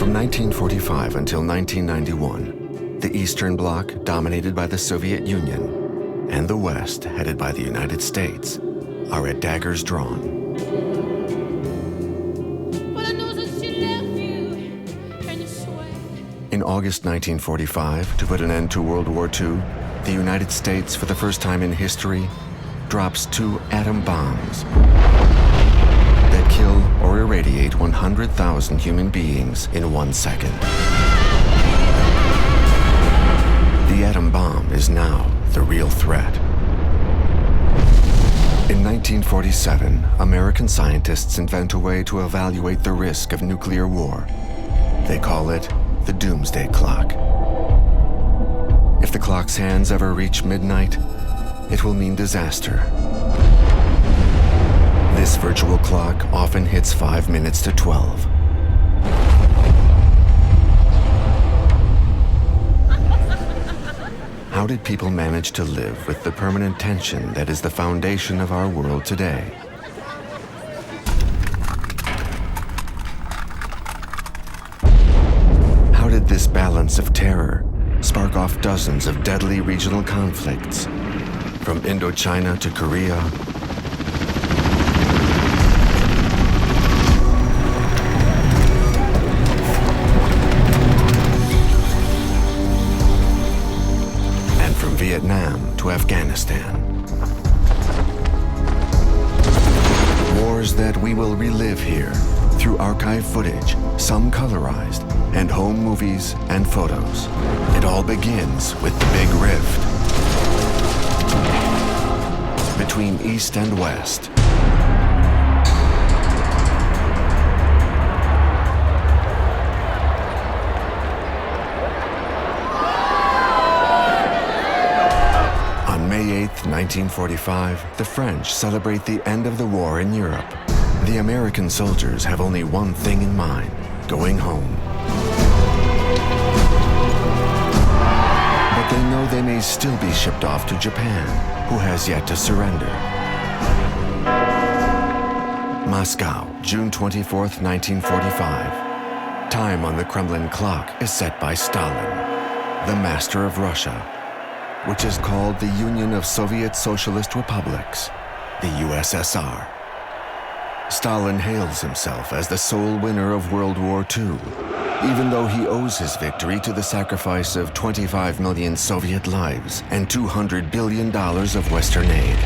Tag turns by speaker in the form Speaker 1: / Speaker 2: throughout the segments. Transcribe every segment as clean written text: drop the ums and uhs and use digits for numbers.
Speaker 1: From 1945 until 1991, the Eastern Bloc, dominated by the Soviet Union, and the West, headed by the United States, are at daggers drawn. In August 1945, to put an end to World War II, the United States, for the first time in history, drops 2 atom bombs that kill or irradiate 100,000 human beings in 1 second. The atom bomb is now the real threat. In 1947, American scientists invent a way to evaluate the risk of nuclear war. They call it the Doomsday Clock. If the clock's hands ever reach midnight, it will mean disaster. This virtual clock often hits 5 minutes to 12. How did people manage to live with the permanent tension that is the foundation of our world today? How did this balance of terror spark off dozens of deadly regional conflicts, from Indochina to Korea, and from Vietnam to Afghanistan? Wars that we will relive here through archive footage, some colorized, and home movies and photos. It all begins with the big rift between East and West. On May 8, 1945, the French celebrate the end of the war in Europe. The American soldiers have only one thing in mind: going home. But they know they may still be shipped off to Japan, who has yet to surrender. Moscow, June 24, 1945. Time on the Kremlin clock is set by Stalin, the master of Russia, which is called the Union of Soviet Socialist Republics, the USSR. Stalin hails himself as the sole winner of World War II, even though he owes his victory to the sacrifice of 25 million Soviet lives and $200 billion of Western aid.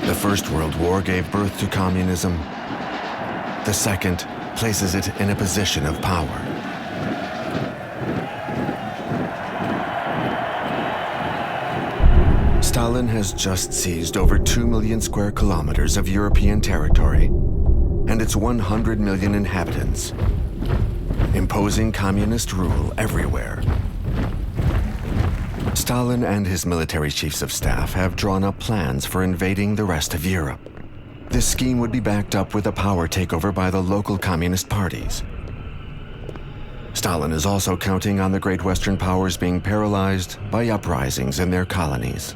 Speaker 1: The First World War gave birth to communism. The Second places it in a position of power. Stalin has just seized over 2 million square kilometers of European territory and its 100 million inhabitants, imposing communist rule everywhere. Stalin and his military chiefs of staff have drawn up plans for invading the rest of Europe. This scheme would be backed up with a power takeover by the local communist parties. Stalin is also counting on the great Western powers being paralyzed by uprisings in their colonies.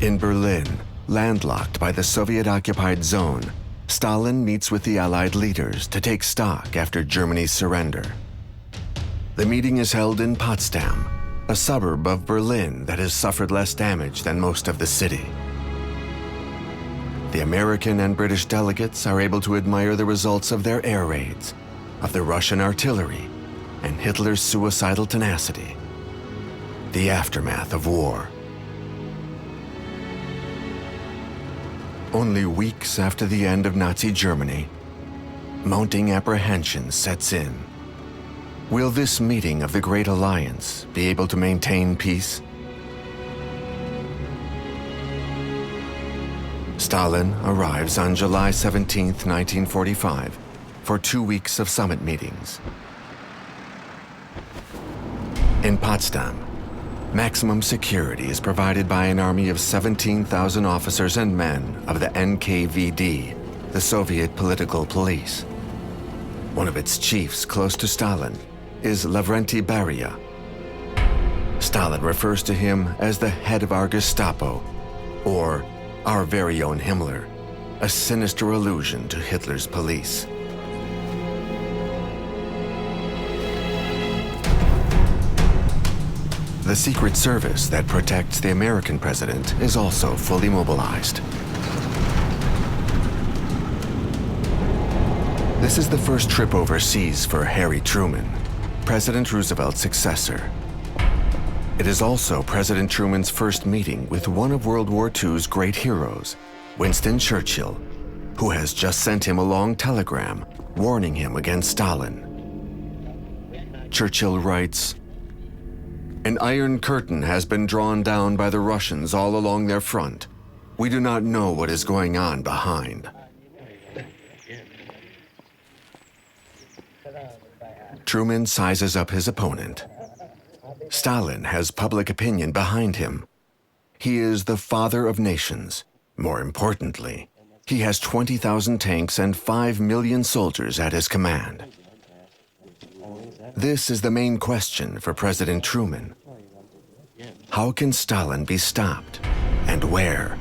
Speaker 1: In Berlin, landlocked by the Soviet-occupied zone, Stalin meets with the Allied leaders to take stock after Germany's surrender. The meeting is held in Potsdam, a suburb of Berlin that has suffered less damage than most of the city. The American and British delegates are able to admire the results of their air raids, of the Russian artillery, and Hitler's suicidal tenacity. The aftermath of war. Only weeks after the end of Nazi Germany, mounting apprehension sets in. Will this meeting of the Great Alliance be able to maintain peace? Stalin arrives on July 17, 1945, for 2 weeks of summit meetings. In Potsdam, maximum security is provided by an army of 17,000 officers and men of the NKVD, the Soviet political police. One of its chiefs close to Stalin is Lavrenti Beria. Stalin refers to him as the head of our Gestapo, Or our very own Himmler, a sinister allusion to Hitler's police. The Secret Service that protects the American president is also fully mobilized. This is the first trip overseas for Harry Truman, President Roosevelt's successor. It is also President Truman's first meeting with one of World War II's great heroes, Winston Churchill, who has just sent him a long telegram warning him against Stalin. Churchill writes, "An iron curtain has been drawn down by the Russians all along their front. We do not know what is going on behind." Truman sizes up his opponent. Stalin has public opinion behind him. He is the father of nations. More importantly, he has 20,000 tanks and 5 million soldiers at his command. This is the main question for President Truman. How can Stalin be stopped, and where?